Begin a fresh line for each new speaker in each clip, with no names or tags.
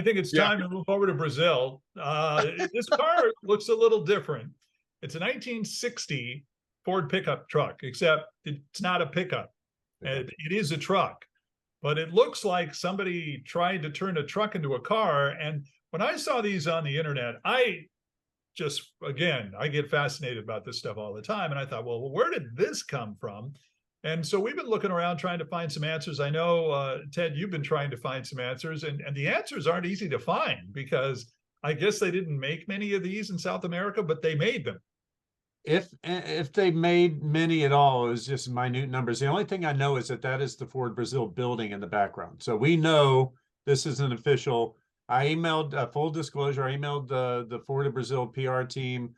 I think it's time to move over to Brazil. This car looks a little different. It's a 1960 Ford pickup truck, except it's not a pickup. It is a truck, but it looks like somebody tried to turn a truck into a car. And when I saw these on the internet, I get fascinated about this stuff all the time. And I thought, well, where did this come from? And so we've been looking around trying to find some answers. I know, Ted, you've been trying to find some answers, and the answers aren't easy to find because I guess they didn't make many of these in South America, but they made them.
If they made many at all, it was just minute numbers. The only thing I know is that is the Ford Brazil building in the background. So we know this is an official. I emailed, full disclosure, I emailed the Ford of Brazil PR team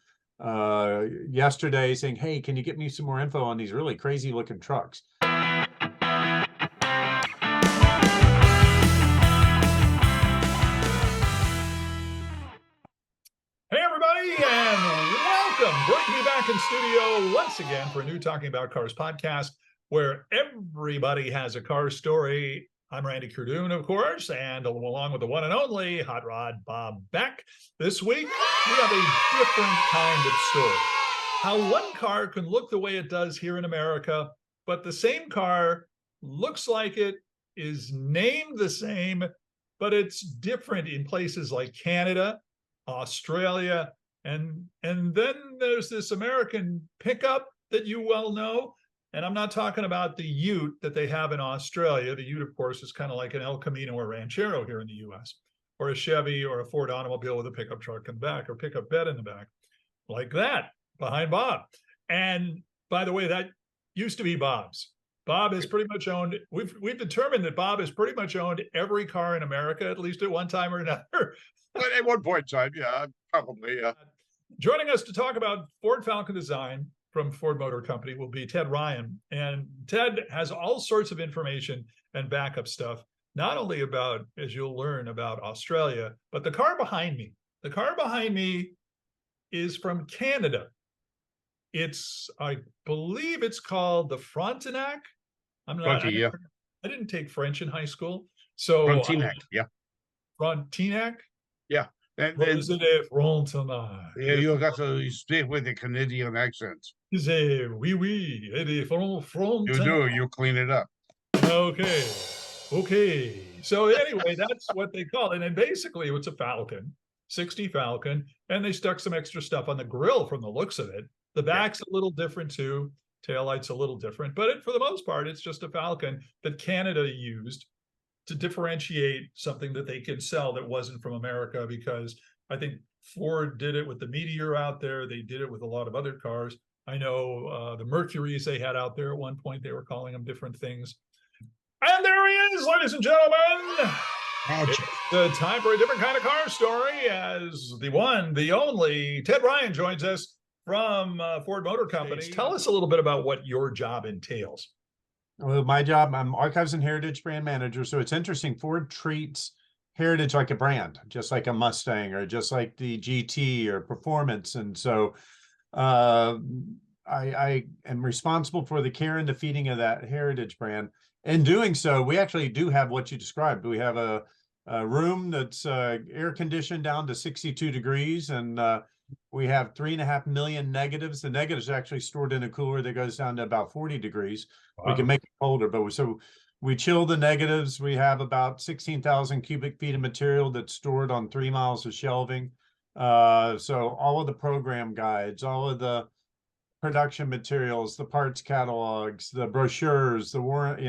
yesterday saying, hey, can you get me some more info on these really crazy looking trucks?
Hey, everybody, and welcome. Great to be back in studio once again for a new Talking About Cars podcast where everybody has a car story. I'm Randy Cardoon, of course, and along with the one and only Hot Rod Bob Beck. This week, we have a different kind of story. How one car can look the way it does here in America, but the same car looks like it, is named the same, but it's different in places like Canada, Australia, and then there's this American pickup that you well know. And I'm not talking about the Ute that they have in Australia. The Ute, of course, is kind of like an El Camino or Ranchero here in the U.S., or a Chevy or a Ford automobile with a pickup truck in the back or pickup bed in the back, like that behind Bob. And by the way, that used to be Bob's. Bob has pretty much owned, we've determined that Bob has pretty much owned every car in America, at least at one time or another.
At one point in time, yeah, probably, yeah.
Joining us to talk about Ford Falcon design from Ford Motor Company will be Ted Ryan. And Ted has all sorts of information and backup stuff, not only about, as you'll learn, about Australia, but the car behind me. The car behind me is from Canada. I believe it's called the Frontenac. I didn't take French in high school. So
Frontenac, yeah.
Frontenac?
Yeah.
And Frontenac.
Yeah, you got to speak with the Canadian accent.
You say, oui, Frontenac.
You clean it up.
Okay. So anyway, that's what they call it. And then basically it's a Falcon, 60 Falcon, and they stuck some extra stuff on the grill from the looks of it. The back's a little different too. Taillight's a little different, but for the most part, it's just a Falcon that Canada used to differentiate something that they could sell that wasn't from America, because I think Ford did it with the Meteor out there. They did it with a lot of other cars. I know the Mercuries they had out there at one point, they were calling them different things. And there he is, ladies and gentlemen. It's the time for a different kind of car story as the one, the only, Ted Ryan joins us from Ford Motor Company. Tell us a little bit about what your job entails.
Well, my job, I'm Archives and Heritage Brand Manager. So it's interesting. Ford treats heritage like a brand, just like a Mustang or just like the GT or Performance. And so I am responsible for the care and the feeding of that heritage brand. In doing so, we actually do have what you described. We have a room that's air conditioned down to 62 degrees, and we have 3.5 million negatives. The negatives are actually stored in a cooler that goes down to about 40 degrees. Wow. We can make it colder, but we chill the negatives. We have about 16,000 cubic feet of material that's stored on 3 miles of shelving. So all of the program guides, all of the production materials, the parts catalogs, the brochures, the warrant,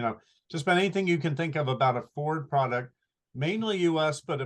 just about anything you can think of about a Ford product, mainly U.S., but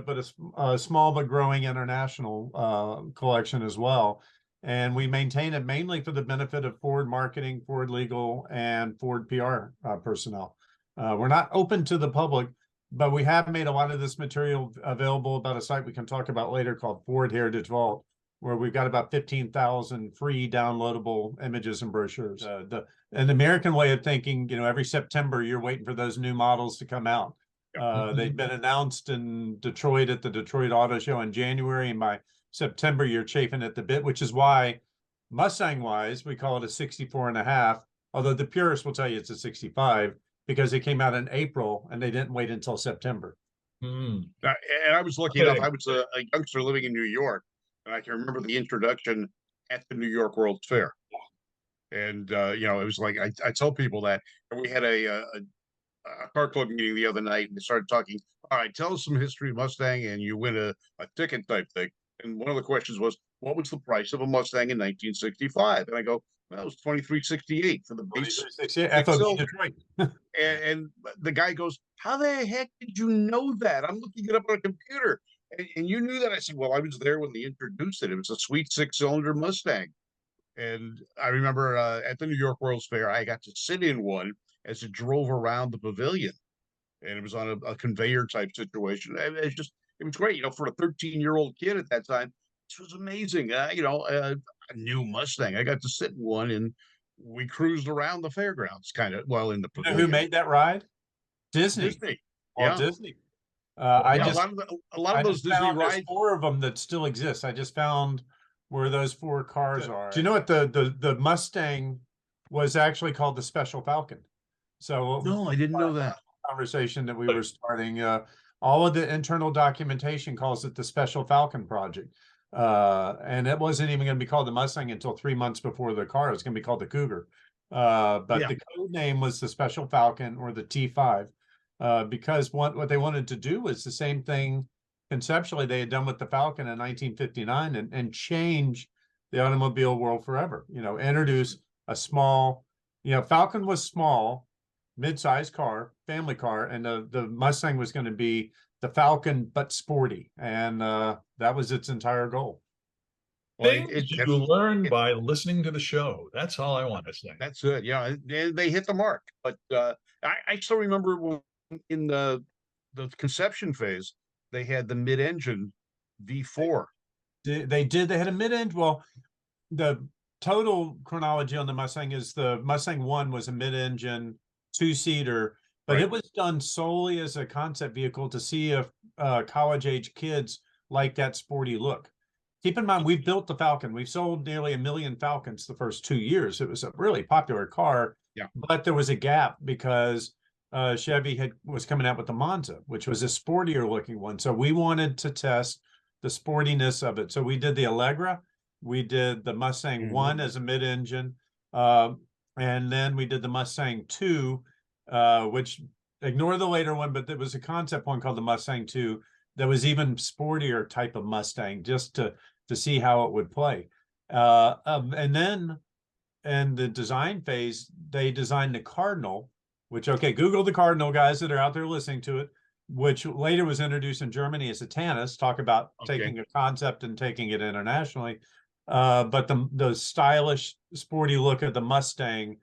a small but growing international collection as well. And we maintain it mainly for the benefit of Ford marketing, Ford legal, and Ford PR personnel. We're not open to the public, but we have made a lot of this material available about a site we can talk about later called Ford Heritage Vault, where we've got about 15,000 free downloadable images and brochures. An American way of thinking, every September you're waiting for those new models to come out. They've been announced in Detroit at the Detroit Auto Show in January, and by September you're chafing at the bit, which is why Mustang-wise we call it a 64.5, although the purists will tell you it's a 65 because it came out in April and they didn't wait until September.
Hmm.
And I was lucky enough.
Fitting.
I was a youngster living in New York, and I can remember the introduction at the New York World's Fair. And it was like I tell people that, and we had a car club meeting the other night, and they started talking. All right, tell us some history of Mustang, and you win a ticket type thing. And one of the questions was, what was the price of a Mustang in 1965? And I go, well, it was 2368 for the base
26,
six
FOB
cylinder.
Detroit.
And the guy goes, how the heck did you know that? I'm looking it up on a computer. And you knew that? I said, well, I was there when they introduced it. It was a sweet 6-cylinder Mustang. And I remember at the New York World's Fair, I got to sit in one as it drove around the pavilion. And it was on a conveyor type situation. And it was great. For a 13-year-old kid at that time, this was amazing. A new Mustang. I got to sit in one, and we cruised around the fairgrounds, kind of, well, in the
You know who
pavilion.
made that ride? Disney.
Disney.
Walt
Yeah.
Disney.
Yeah,
I
a
just
lot
I
of those
just
Disney
found there's
rides.
4 of them that still exist. I just found where those 4 cars are. Do you know what the Mustang was actually called the Special Falcon? So
No, I didn't know that.
conversation that we were starting, all of the internal documentation calls it the Special Falcon project. And it wasn't even going to be called the Mustang until 3 months before the car. It was going to be called the Cougar. But
Yeah.
the code name was the Special Falcon, or the T5, because what they wanted to do was the same thing conceptually they had done with the Falcon in 1959, and change the automobile world forever. Introduce a small, Falcon was small, mid-sized car, family car, and the Mustang was going to be the Falcon but sporty, and that was its entire goal.
Well,
Things you learn by listening to the show. That's all I want to say.
that's it. Yeah, they hit the mark. But I still remember when in the conception phase, they had the mid-engine V4.
They did. They had a mid-engine. Well, the total chronology on the Mustang is the Mustang 1 was a mid-engine 2-seater, but
Right.
it was done solely as a concept vehicle to see if college-age kids like that sporty look. Keep in mind, we've built the Falcon. We've sold nearly 1 million Falcons the first 2 years. It was a really popular car.
Yeah.
But there was a gap because Chevy was coming out with the Monza, which was a sportier looking one. So we wanted to test the sportiness of it. So we did the Allegra, we did the Mustang 1 as a mid-engine, and then we did the Mustang 2, which ignore the later one, but there was a concept one called the Mustang 2 that was even sportier type of Mustang, just to see how it would play. And then in the design phase, they designed the Cardinal, which, okay, Google the Cardinal, guys that are out there listening to it, which later was introduced in Germany as a Tanis. Talk about taking a concept and taking it internationally. But the stylish, sporty look of the Mustang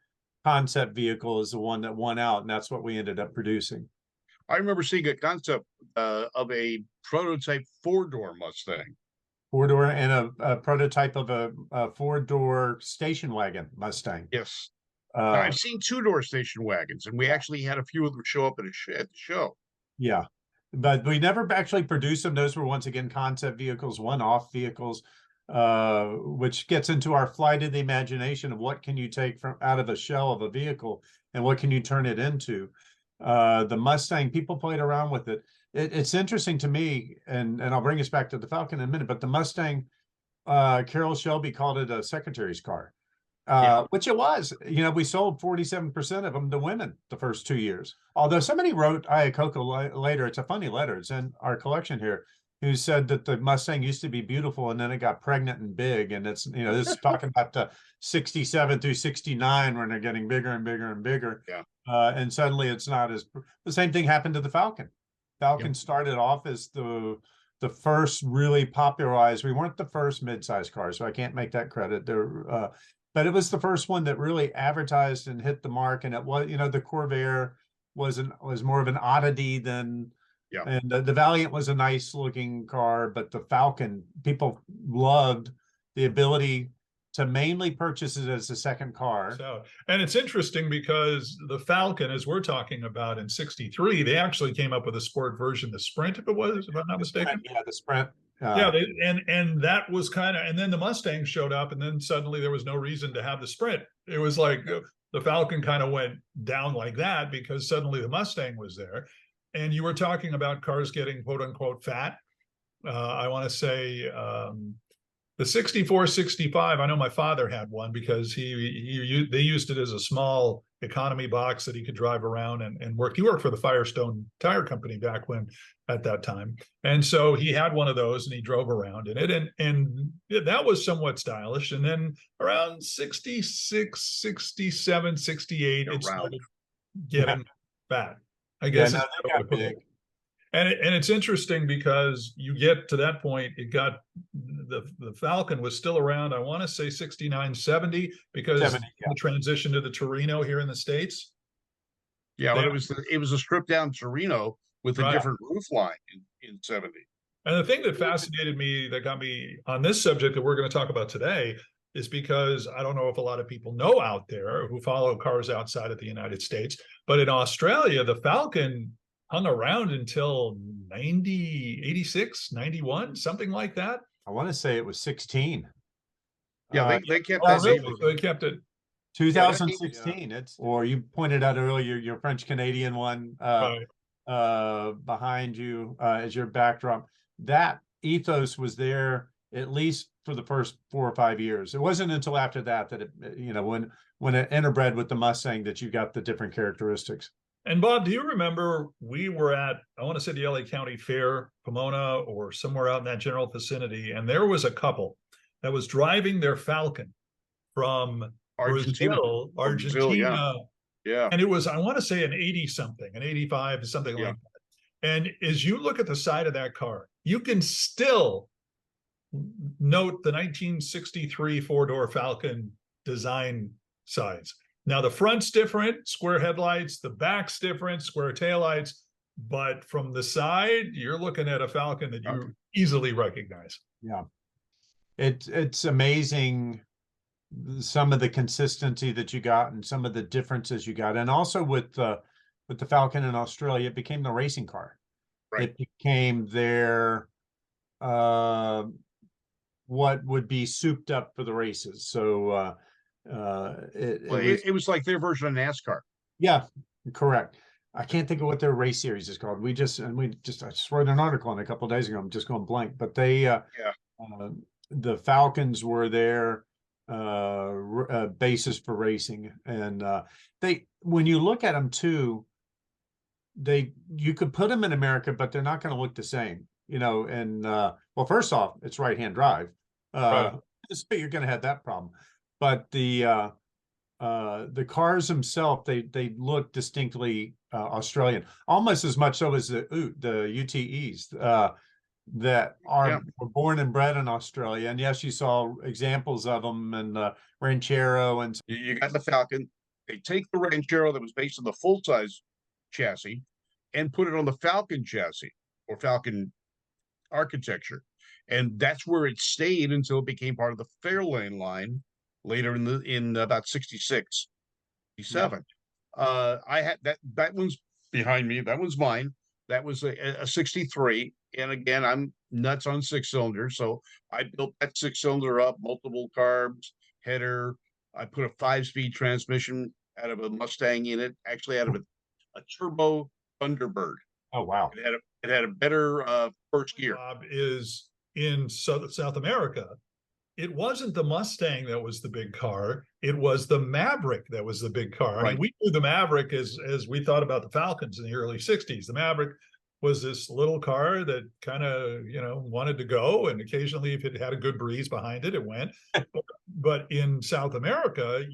concept vehicle is the one that won out, and that's what we ended up producing.
I remember seeing a concept of a prototype 4-door Mustang.
4-door, and a prototype of a 4-door station wagon Mustang.
Yes. Now, I've seen 2-door station wagons, and we actually had a few of them show up at the show.
Yeah, but we never actually produced them. Those were, once again, concept vehicles, one-off vehicles, which gets into our flight of the imagination of what can you take from out of a shell of a vehicle and what can you turn it into. The Mustang, people played around with it. It's interesting to me, and I'll bring us back to the Falcon in a minute, but the Mustang, Carroll Shelby called it a secretary's car, which it was. We sold 47% of them to women the first 2 years. Although somebody wrote Iacocca later, it's a funny letter, it's in our collection here, who said that the Mustang used to be beautiful and then it got pregnant and big. And it's, this is talking about the 67 through 69 when they're getting bigger and bigger and bigger.
Yeah.
And suddenly it's not as, the same thing happened to the Falcon. Falcon started off as the first really popularized, we weren't the first mid-size car, so I can't make that credit. But it was the first one that really advertised and hit the mark. And it was, the Corvair was more of an oddity than, and the Valiant was a nice looking car, but the Falcon, people loved the ability to mainly purchase it as a second car.
So, and it's interesting because the Falcon, as we're talking about in '63, they actually came up with a sport version, the Sprint, if I'm not mistaken.
Yeah, the Sprint.
And that was kind of, and then the Mustang showed up, and then suddenly there was no reason to have the Sprint. It was like the Falcon kind of went down like that because suddenly the Mustang was there. and you were talking about cars getting quote unquote fat. I want to say the 64, 65. I know my father had one because they used it as a small economy box that he could drive around and work. He worked for the Firestone Tire Company back when at that time. And so he had one of those and he drove around in it. And that was somewhat stylish. And then around 66, 67, 68, it started getting fat. I guess
no,
it's
they got big.
and it's interesting because you get to that point, it got the Falcon was still around, I want to say 69, 70, because
70, yeah.
the transition to the Torino here in the States.
Yeah, but it was a stripped down Torino with a
Right.
different roof line in 70.
And the thing that fascinated me, that got me on this subject that we're going to talk about today, is because I don't know if a lot of people know out there who follow cars outside of the United States, but in Australia, the Falcon hung around until 90, 86, 91, something like that.
I want to say it was 16.
Yeah, they kept
Oh,
that
really?
name.
So they kept it.
2016. It's, or you pointed out earlier your French Canadian one
Right.
behind you as your backdrop. That ethos was there at least for the first 4 or 5 years. It wasn't until after that that it, when it interbred with the Mustang that you got the different characteristics.
And Bob, do you remember we were at, I want to say the LA County Fair, Pomona, or somewhere out in that general vicinity, and there was a couple that was driving their Falcon from
Argentina.
Argentina.
Yeah.
And it was, I want to say an 80 something, an 85, something like that. And as you look at the side of that car, you can still note the 1963 four-door Falcon design sides. Now the front's different, square headlights, the back's different, square taillights, but from the side, you're looking at a Falcon that you easily recognize.
Yeah. It's amazing some of the consistency that you got and some of the differences you got. And also with the Falcon in Australia, it became the racing car.
Right.
It became their what would be souped up for the races. So
it was like their version of NASCAR.
Yeah, correct. I can't think of what their race series is called. I just wrote an article on it a couple of days ago. I'm just going blank, but they the Falcons were their basis for racing, and when you look at them too, you could put them in America, but they're not going to look the same, and well, first off, it's right-hand drive, so you're going to have that problem, but the cars themselves, they look distinctly Australian, almost as much so as the UTEs that were born and bred in Australia. And yes, you saw examples of them in the Ranchero. And
you got the Falcon. They take the Ranchero that was based on the full-size chassis and put it on the Falcon chassis or Falcon architecture. And that's where it stayed until it became part of the Fairlane line later in about 66, 67. I had that one's behind me. That one's mine. That was a 63. And again, I'm nuts on 6-cylinder. So I built that 6-cylinder up, multiple carbs, header. I put a 5-speed transmission out of a Mustang in it, actually out of a turbo Thunderbird.
Oh, wow.
It had a better first gear.
Bob is in South America. It wasn't the Mustang that was the big car. It was the Maverick that was the big car. I mean, we knew the Maverick as we thought about the Falcons in the early 60s. The Maverick was this little car that kind of, wanted to go. And occasionally, if it had a good breeze behind it, it went. But in South America,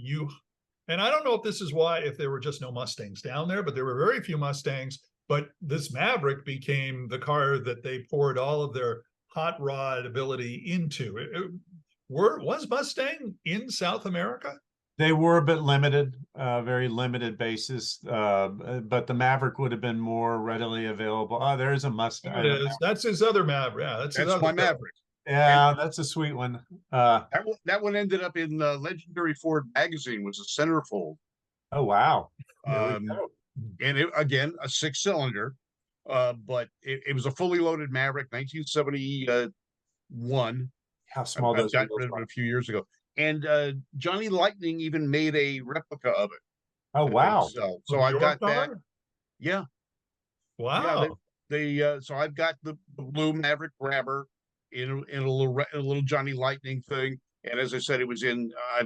and I don't know if this is why, if there were just no Mustangs down there, but there were very few Mustangs. But this Maverick became the car that they poured all of their hot rod ability into. Was Mustang in South America?
They were a bit limited, very limited basis, but the Maverick would have been more readily available. Oh, there's a Mustang.
It is. That's his other Maverick. Yeah, that's
my Maverick.
Yeah, that's a sweet one.
That one ended up in Legendary Ford magazine, was a centerfold.
Oh, wow.
And it, again, a 6-cylinder, but it was a fully loaded Maverick, 1971.
How small those
got rid of it a few years ago. And Johnny Lightning even made a replica of it.
Oh, wow.
So I got that. Yeah. Yeah,
Wow.
so I've got the blue Maverick Grabber in a little Johnny Lightning thing, and as I said, it was in. I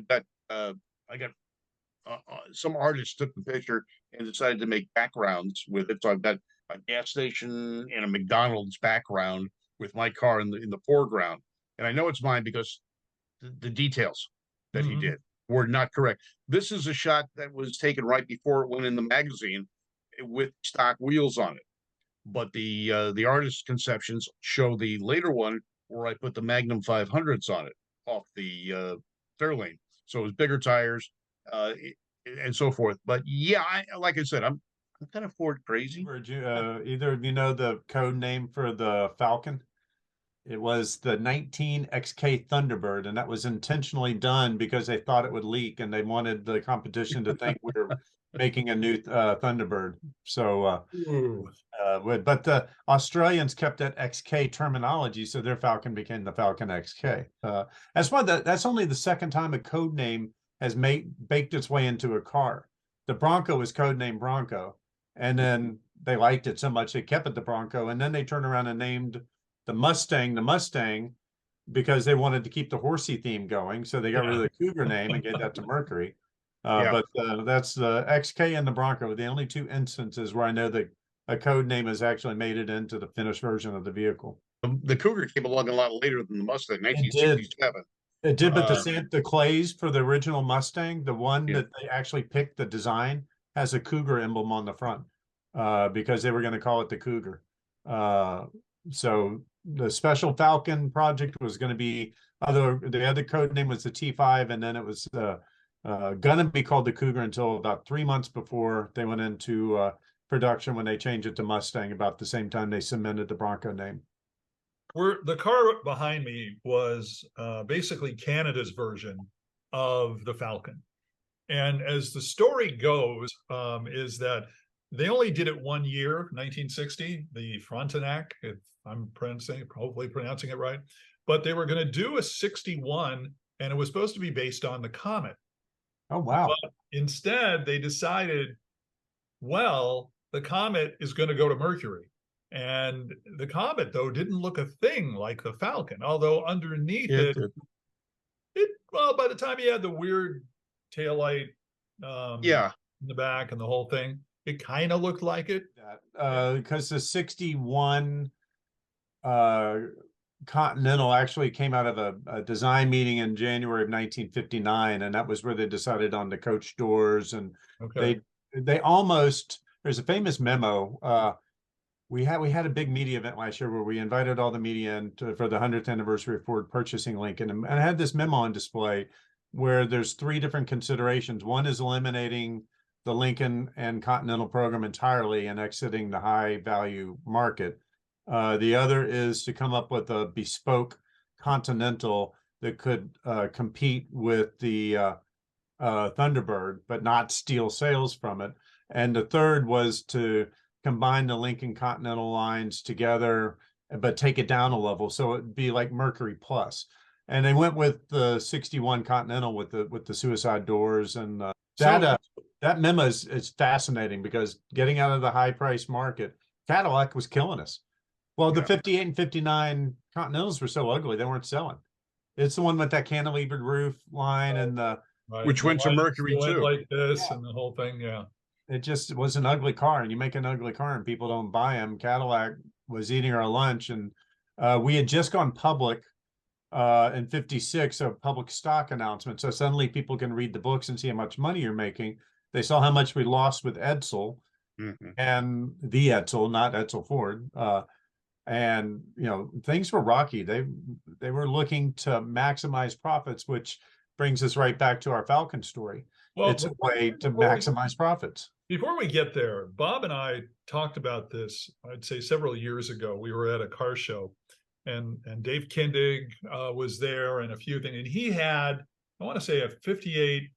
got some artist took the picture and decided to make backgrounds with it. So I've got a gas station and a McDonald's background with my car in the foreground, and I know it's mine because the details that he
Mhm.
did were not correct. This is a shot that was taken right before it went in the magazine with stock wheels on it. But the artist's conceptions show the later one where I put the Magnum 500s on it off the Fairlane. So it was bigger tires and so forth. But yeah, like I said, I'm kind of Ford crazy.
Either of you know the code name for the Falcon? It was the 19 XK Thunderbird, and that was intentionally done because they thought it would leak, and they wanted the competition to think we were making a new Thunderbird. So,
Ooh.
but the Australians kept that XK terminology, so their Falcon became the Falcon XK. That's only the second time a code name has baked its way into a car. The Bronco was codenamed Bronco, and then they liked it so much they kept it the Bronco, and then they turned around and named the Mustang because they wanted to keep the horsey theme going. So they got rid of the Cougar name and gave that to Mercury.
Yeah.
But that's the XK and the Bronco, the only two instances where I know that a code name has actually made it into the finished version of the vehicle.
The Cougar came along a lot later than the Mustang,
It did.
1967.
It did, but
Uh,
the clays for the original Mustang, the one
yeah.
that they actually picked the design, has a cougar emblem on the front because they were going to call it the Cougar. So the Special Falcon project was going to be the other code name was the T5, and then it was going to be called the Cougar until about 3 months before they went into production when they changed it to Mustang about the same time they cemented the Bronco name.
The car behind me was basically Canada's version of the Falcon. And as the story goes, is that they only did it 1 year, 1960, the Frontenac, if I'm hopefully pronouncing it right. But they were going to do a 61, and it was supposed to be based on the Comet.
Oh, wow.
But instead, they decided, well, the Comet is going to go to Mercury. And the Comet, though, didn't look a thing like the Falcon, although underneath it, well, by the time he had the weird taillight
Yeah.
in the back and the whole thing, it kind of looked like it.
Because the 61 Continental actually came out of a design meeting in January of 1959, and that was where they decided on the coach doors. And
Okay.
they almost, there's a famous memo. We had a big media event last year where we invited all the media in for the 100th anniversary of Ford purchasing Lincoln, and I had this memo on display where there's three different considerations. One is eliminating the Lincoln and Continental program entirely and exiting the high value market. The other is to come up with a bespoke Continental that could compete with the Thunderbird, but not steal sales from it. And the third was to combine the Lincoln Continental lines together, but take it down a level. So it'd be like Mercury Plus. And they went with the 61 Continental with the suicide doors. And that memo is fascinating because getting out of the high price market, Cadillac was killing us. Well, the 58 and 59 Continentals were so ugly, they weren't selling. It's the one with that cantilevered roof line and the
which went to Mercury too.
Like this and the whole thing, yeah.
It just was an ugly car, and you make an ugly car and people don't buy them. Cadillac was eating our lunch, and we had just gone public in 56, a public stock announcement. So suddenly people can read the books and see how much money you're making. They saw how much we lost with Edsel and the Edsel, not Edsel Ford. And things were rocky. They were looking to maximize profits, which brings us right back to our Falcon story. Well, it's a way to maximize profits.
Before we get there, Bob and I talked about this, I'd say several years ago. We were at a car show, and Dave Kindig was there, and a few things. And he had, I want to say, a 58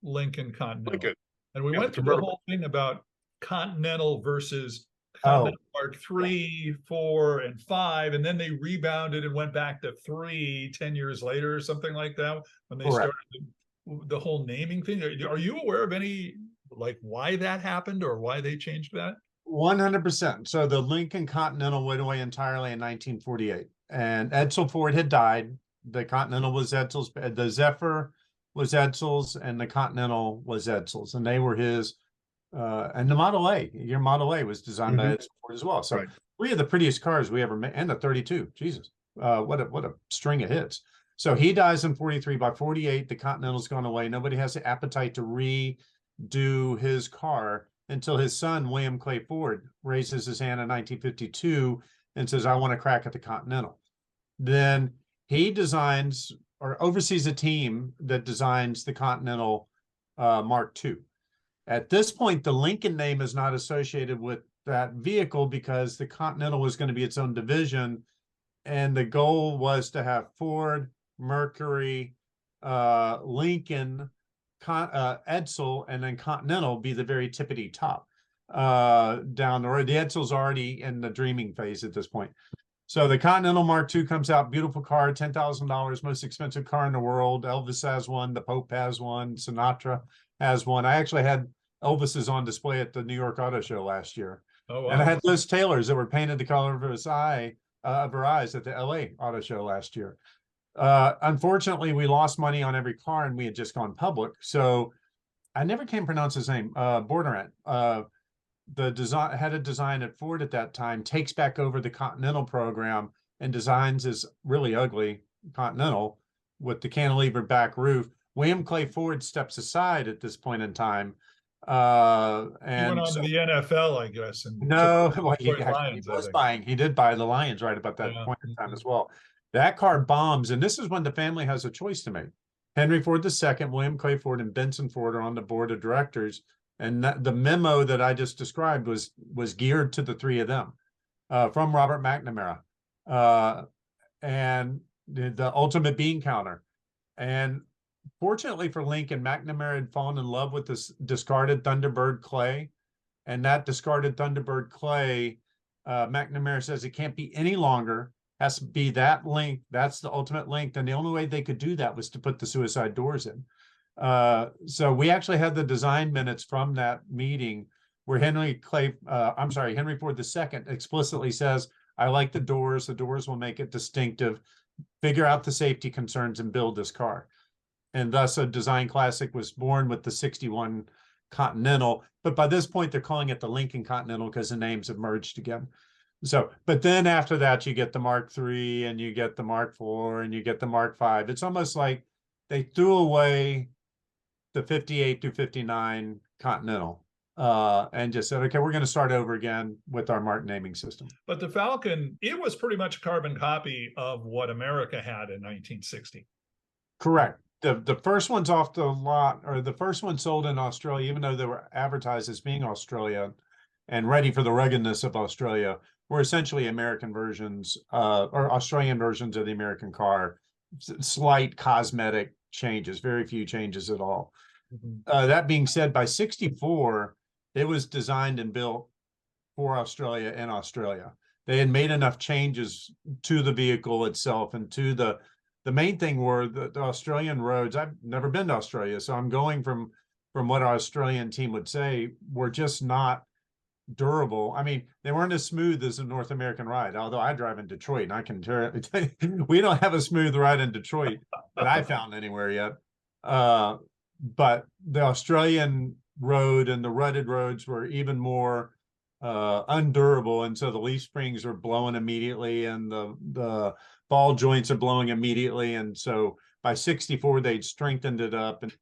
Lincoln Continental. And we went through the whole thing about Continental versus Continental Mark 3, 4, and 5, and then they rebounded and went back to 3 10 years later or something like that when they started the whole naming thing. Are you aware of any, like, why that happened or why they changed that?
100%. So the Lincoln Continental went away entirely in 1948, and Edsel Ford had died. The Continental was Edsel's, the Zephyr was Edsel's, and the Continental was Edsel's, and they were his. And the Model A, your Model A was designed by Edsel Ford as well. So
Right.
three of the prettiest cars we ever made, and the 32. Jesus, what a string of hits. So he dies in 43. By 48, the Continental's gone away. Nobody has the appetite to redo his car until his son, William Clay Ford, raises his hand in 1952 and says, I want to crack at the Continental. Then he designs or oversees a team that designs the Continental Mark II. At this point, the Lincoln name is not associated with that vehicle because the Continental was going to be its own division. And the goal was to have Ford, Mercury, Lincoln, Edsel, and then Continental be the very tippity top down the road. The Edsel's already in the dreaming phase at this point. So the Continental Mark II comes out, beautiful car, $10,000, most expensive car in the world. Elvis has one, the Pope has one, Sinatra has one. I actually had Elvis's on display at the New York Auto Show last year.
Oh, wow.
And I had Liz Taylor's that were painted the color of his eye, of her eyes at the LA Auto Show last year. Unfortunately, we lost money on every car and we had just gone public. So I never can pronounce his name, Bordurant. The head of design at Ford at that time takes back over the Continental program and designs his really ugly Continental with the cantilever back roof. William Clay Ford steps aside at this point in time.
He went
And
on
so,
to the NFL, I guess. And
no,
took
well, he
Lions,
was buying, he did buy the Lions right about that
Yeah.
point in time as well. That car bombs, and this is when the family has a choice to make. Henry Ford II, William Clay Ford, and Benson Ford are on the board of directors. And the memo that I just described was geared to the three of them from Robert McNamara and the ultimate bean counter. And fortunately for Lincoln, McNamara had fallen in love with this discarded Thunderbird clay. And that discarded Thunderbird clay, McNamara says it can't be any longer, has to be that length. That's the ultimate length. And the only way they could do that was to put the suicide doors in. So we actually had the design minutes from that meeting where Henry Ford II explicitly says, I like the doors will make it distinctive, figure out the safety concerns and build this car. And thus a design classic was born with the 61 Continental. But by this point, they're calling it the Lincoln Continental because the names have merged again. So, but then after that, you get the Mark III and you get the Mark IV and you get the Mark V. It's almost like they threw away the 58 through 59 Continental and just said, okay, we're going to start over again with our Mark naming system.
But the Falcon, it was pretty much a carbon copy of what America had in 1960.
Correct. The first ones off the lot, or the first one sold in Australia, even though they were advertised as being Australia and ready for the ruggedness of Australia, were essentially American versions or Australian versions of the American car. Slight cosmetic changes, very few changes at all. That being said, by 64, it was designed and built for Australia in Australia. They had made enough changes to the vehicle itself and to the main thing were the Australian roads. I've never been to Australia, so I'm going from what our Australian team would say were just not durable. I mean, they weren't as smooth as a North American ride, although I drive in Detroit and I can tell you, we don't have a smooth ride in Detroit that I found anywhere yet. But the Australian road and the rutted roads were even more undurable. And so the leaf springs are blowing immediately and the ball joints are blowing immediately. And so by 64, they'd strengthened it up. And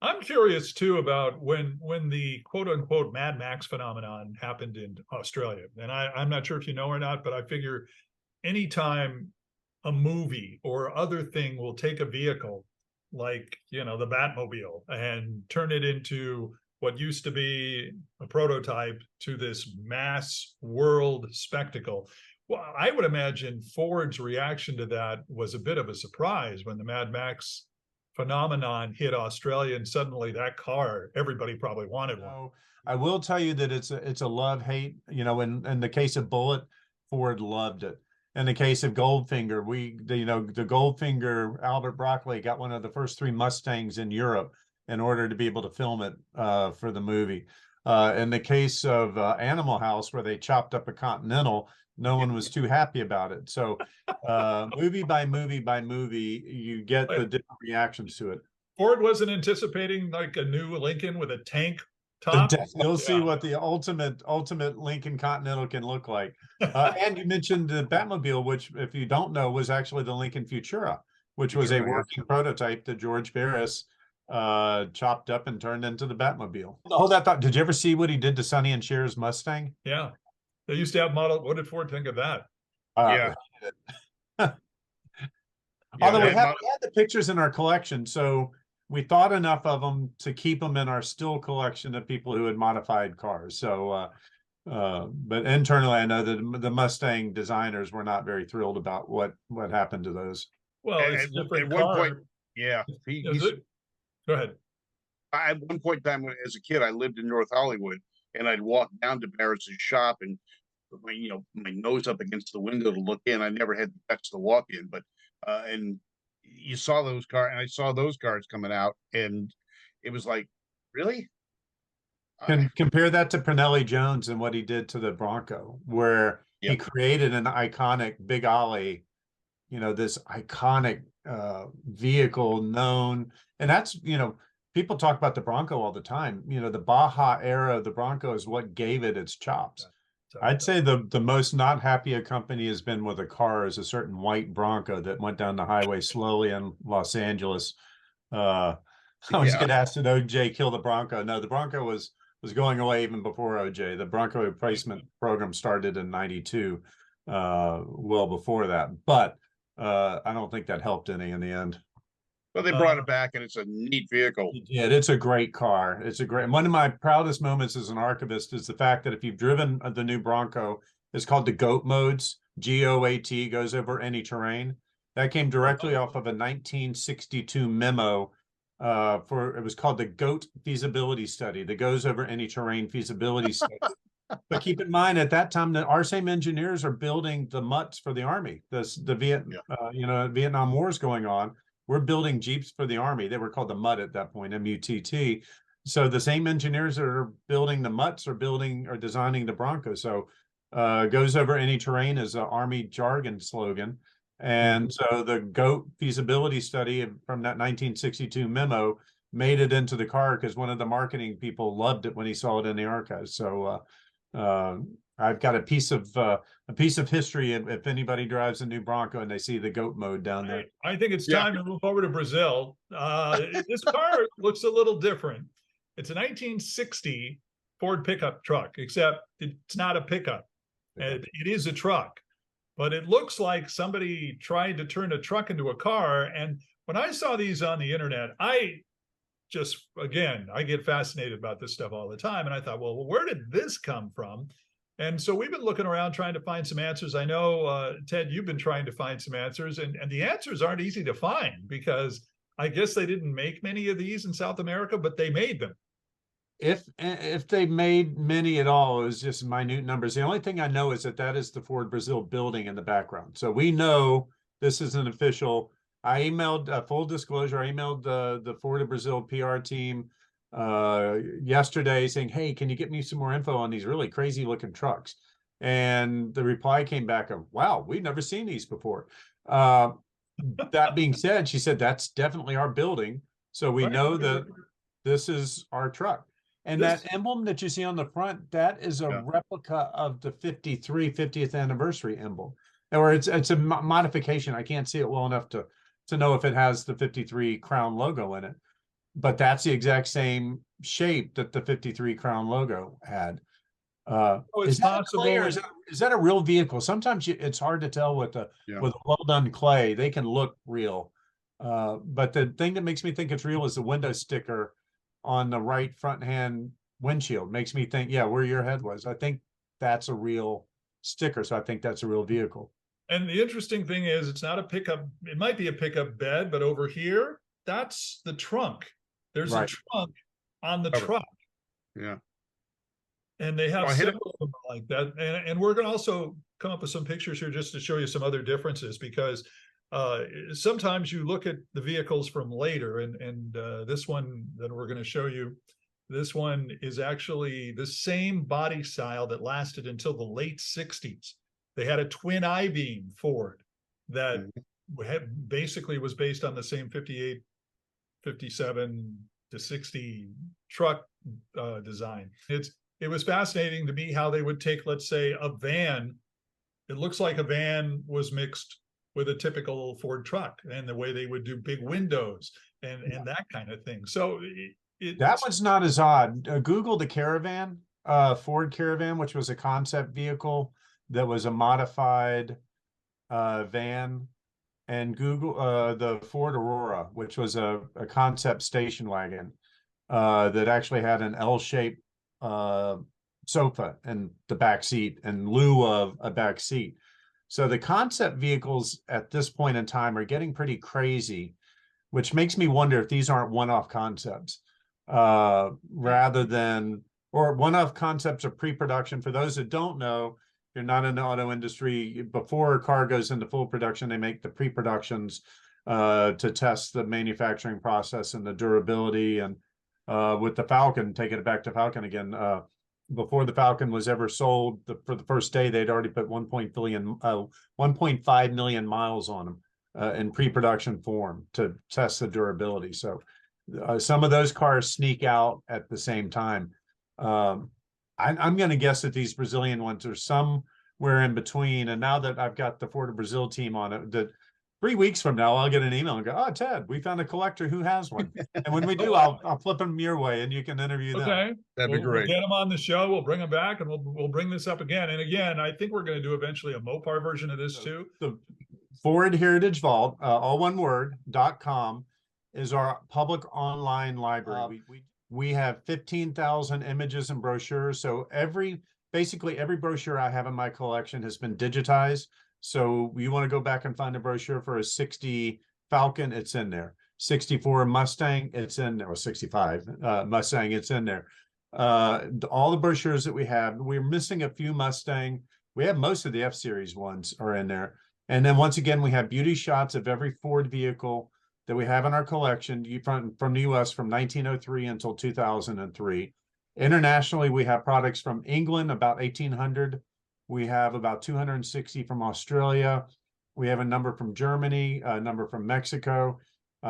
I'm curious too about when the quote unquote Mad Max phenomenon happened in Australia. And I'm not sure if you know or not, but I figure anytime a movie or other thing will take a vehicle like, you know, the Batmobile and turn it into what used to be a prototype to this mass world spectacle. Well, I would imagine Ford's reaction to that was a bit of a surprise when the Mad Max phenomenon hit Australia and suddenly that car, everybody probably wanted one.
I will tell you that it's a love-hate, you know, in the case of Bullitt, Ford loved it. In the case of Goldfinger, the Goldfinger, Albert Broccoli got one of the first 3 Mustangs in Europe in order to be able to film it for the movie. In the case of Animal House, where they chopped up a Continental, no one was too happy about it. So movie by movie by movie, you get the different reactions to it.
Ford wasn't anticipating like a new Lincoln with a tank top.
You'll see what the ultimate Lincoln Continental can look like. And you mentioned the Batmobile, which, if you don't know, was actually the Lincoln Futura, which was a working prototype that George Barris chopped up and turned into the Batmobile. Hold that thought. Did you ever see what he did to Sonny and Cher's Mustang?
Yeah. They used to have model. What did Ford think of that?
Yeah.
Although we had the pictures in our collection, so we thought enough of them to keep them in our still collection of people who had modified cars. So, but internally, I know that the Mustang designers were not very thrilled about what happened to those.
Well, it's a different
at one
car.
point, yeah.
Go ahead.
At one point in time, as a kid, I lived in North Hollywood, and I'd walk down to Barris's shop and put my nose up against the window to look in. I never had the guts to walk in, but and you saw those cars, and I saw those cars coming out, and it was like, really?
Compare that to Pernelli Jones and what he did to the Bronco, where he created an iconic Big Ollie, this iconic vehicle known. And that's, people talk about the Bronco all the time. The Baja era of the Bronco is what gave it its chops. I'd say the most not happy a company has been with a car is a certain white Bronco that went down the highway slowly in Los Angeles. I always get asked, did OJ kill the Bronco? No, the Bronco was going away even before OJ. The Bronco replacement program started in '92, well before that. But I don't think that helped any in the end.
Well, they brought it back, and it's a neat vehicle.
Yeah, it's a great car. One of my proudest moments as an archivist is the fact that if you've driven the new Bronco, it's called the GOAT modes. GOAT, goes over any terrain. That came directly off of a 1962 memo it was called the GOAT feasibility study, that goes over any terrain feasibility study. But keep in mind, at that time, our same engineers are building the mutts for the Army. Vietnam War is going on. We're building Jeeps for the Army. They were called the MUTT at that point, MUTT. So the same engineers that are building the mutts are designing the Bronco. So goes over any terrain is an Army jargon slogan. And so the GOAT feasibility study from that 1962 memo made it into the car because one of the marketing people loved it when he saw it in the archives. So I've got a piece of history if anybody drives a new Bronco and they see the GOAT mode down there.
I think it's time to move over to Brazil. This car looks a little different. It's a 1960 Ford pickup truck, except it's not a pickup. It is a truck, but it looks like somebody tried to turn a truck into a car. And when I saw these on the internet, I get fascinated about this stuff all the time. And I thought, well, where did this come from? And so we've been looking around trying to find some answers. I know, Ted, you've been trying to find some answers, and the answers aren't easy to find because I guess they didn't make many of these in South America, but they made them.
If they made many at all, it was just minute numbers. The only thing I know is that is the Ford Brazil building in the background. So we know this is an official. I emailed, full disclosure, I emailed the Ford of Brazil PR team yesterday saying, hey, can you get me some more info on these really crazy looking trucks? And the reply came back of, wow, we've never seen these before. That being said, she said, that's definitely our building. So we know that this is our truck. And that emblem that you see on the front, that is a replica of the 50th anniversary emblem. Or it's a modification. I can't see it well enough to know if it has the 53 Crown logo in it. But that's the exact same shape that the 53 Crown logo had.
It's possible.
Is that a real vehicle? Sometimes it's hard to tell with a well-done clay. They can look real. But the thing that makes me think it's real is the window sticker on the right front hand windshield. Makes me think, where your head was. I think that's a real sticker. So I think that's a real vehicle.
And the interesting thing is it's not a pickup. It might be a pickup bed, but over here, that's the trunk. There's a trunk on the truck.
Yeah.
And they have several of them like that. And we're going to also come up with some pictures here just to show you some other differences, because sometimes you look at the vehicles from later, and this one that we're going to show you, This one is actually the same body style that lasted until the late 60s. They had a twin I-beam Ford that basically was based on the same 58, 57 to 60 truck design. It was fascinating to me how they would take, let's say, a van. It looks like a van was mixed with a typical Ford truck, and the way they would do big windows and that kind of thing. So
that was not as odd. Google the Caravan, Ford Caravan, which was a concept vehicle that was a modified van, and Google the Ford Aurora, which was a concept station wagon that actually had an L-shaped sofa in the back seat in lieu of a back seat. So the concept vehicles at this point in time are getting pretty crazy, which makes me wonder if these aren't one-off concepts rather than, or one-off concepts of pre-production. For those that don't know, you're not in the auto industry. Before a car goes into full production, they make the pre-productions to test the manufacturing process and the durability. And with the Falcon, taking it back to Falcon again, before the Falcon was ever sold, for the first day, they'd already put 1.5 million miles on them in pre-production form to test the durability. So some of those cars sneak out at the same time. I'm going to guess that these Brazilian ones are somewhere in between. And now that I've got the Ford of Brazil team on it, that 3 weeks from now, I'll get an email and go, "Oh, Ted, we found a collector who has one." And when we do, I'll flip them your way and you can interview them.
Okay.
That'd be great.
We'll get them on the show. We'll bring them back and we'll bring this up again. And again, I think we're going to do eventually a Mopar version of this too.
The Ford Heritage Vault, all one word, .com is our public online library. We have 15,000 images and brochures. So basically every brochure I have in my collection has been digitized. So you want to go back and find a brochure for a 60 Falcon, it's in there. 64 Mustang, it's in there. Or 65 Mustang, it's in there. All the brochures that we have, we're missing a few Mustang. We have most of the F-Series ones are in there. And then once again, we have beauty shots of every Ford vehicle that we have in our collection from the US from 1903 until 2003. Internationally, we have products from England, about 1,800. We have about 260 from Australia. We have a number from Germany, a number from Mexico.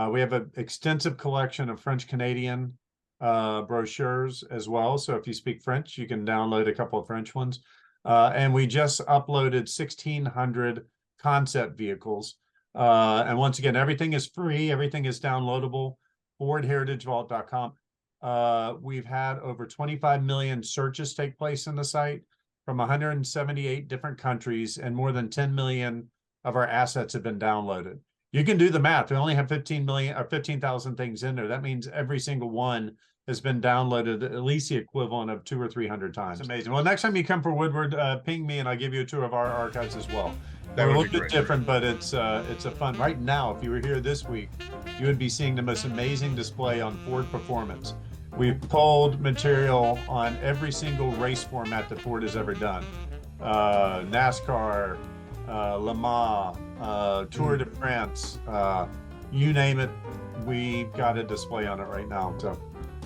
We have an extensive collection of French-Canadian brochures as well. So if you speak French, you can download a couple of French ones. And we just uploaded 1,600 concept vehicles. And once again, everything is free. Everything is downloadable. FordHeritageVault.com. We've had over 25 million searches take place in the site from 178 different countries, and more than 10 million of our assets have been downloaded. You can do the math. We only have 15 million or 15,000 things in there. That means every single one has been downloaded at least the equivalent of 200 or 300 times. It's amazing. Well, next time you come for Woodward, ping me and I'll give you a tour of our archives as well. They're a little bit different, but it's a fun. Right now, if you were here this week, you would be seeing the most amazing display on Ford performance. We've pulled material on every single race format that Ford has ever done. NASCAR, Le Mans, Tour de France, you name it, we've got a display on it right now. So,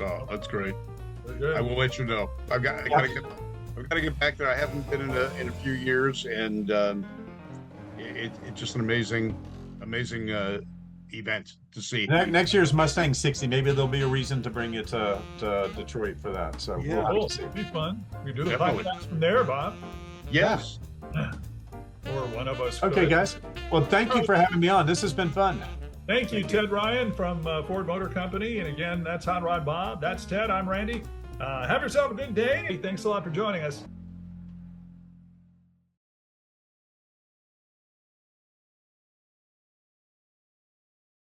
oh, that's great. I will let you know. I've got to get back there. I haven't been in a few years, and it's just an amazing event to see.
Next year's Mustang 60. Maybe there'll be a reason to bring you to Detroit for that. So
yeah,
we'll
cool. It'll be fun. We do the podcast from there, Bob.
Yes.
Or one of us.
Okay, guys. Well, thank you for having me on. This has been fun.
Thank you, Ted Ryan from Ford Motor Company. And again, that's Hot Rod Bob. That's Ted. I'm Randy. Have yourself a good day. Thanks a lot for joining us.